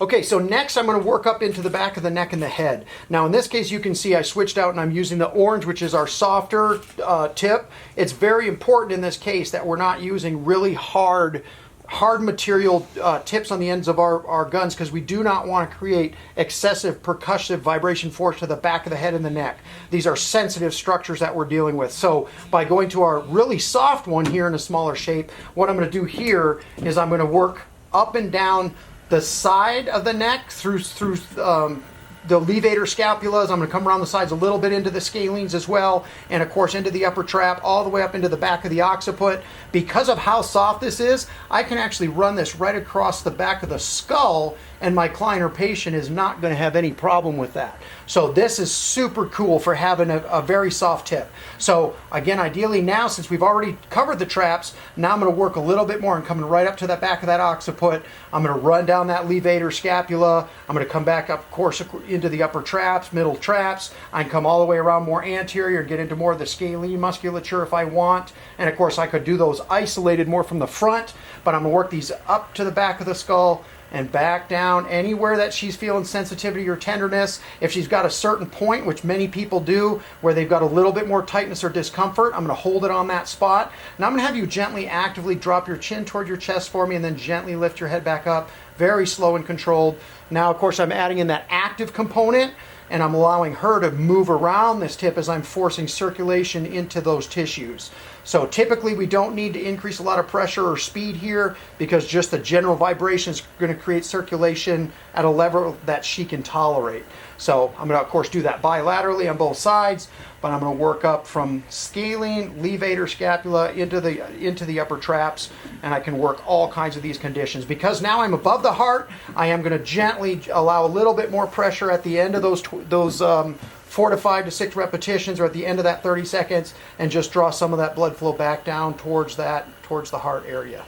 Okay, so next I'm going to work up into the back of the neck and the head. Now in this case you can see I switched out and I'm using the orange, which is our softer tip. It's very important in this case that we're not using really hard material tips on the ends of our guns, because we do not want to create excessive percussive vibration force to the back of the head and the neck. These are sensitive structures that we're dealing with. So by going to our really soft one here in a smaller shape, what I'm going to do here is I'm going to work up and down the side of the neck through the levator scapulas. I'm going to come around the sides a little bit into the scalenes as well, and of course into the upper trap, all the way up into the back of the occiput. Because of how soft this is, I can actually run this right across the back of the skull, and my client or patient is not going to have any problem with that. So this is super cool for having a very soft tip. So again, ideally now, since we've already covered the traps, now I'm going to work a little bit more and coming right up to the back of that occiput. I'm going to run down that levator scapula. I'm going to come back up, of course, into the upper traps, middle traps. I can come all the way around more anterior, get into more of the scalene musculature if I want. And of course, I could do those isolated more from the front, but I'm going to work these up to the back of the skull and back down anywhere that she's feeling sensitivity or tenderness. If she's got a certain point, which many people do, where they've got a little bit more tightness or discomfort, I'm going to hold it on that spot. Now I'm going to have you gently, actively drop your chin toward your chest for me, and then gently lift your head back up, very slow and controlled. Now, of course, I'm adding in that active component, and I'm allowing her to move around this tip as I'm forcing circulation into those tissues. So typically we don't need to increase a lot of pressure or speed here, because just the general vibration is going to create circulation at a level that she can tolerate. So I'm going to, of course, do that bilaterally on both sides, but I'm going to work up from scalene, levator scapula into the upper traps, and I can work all kinds of these conditions. Because now I'm above the heart, I am going to gently allow a little bit more pressure at the end of those 4 to 5 to 6 repetitions, or at the end of that 30 seconds, and just draw some of that blood flow back down towards the heart area.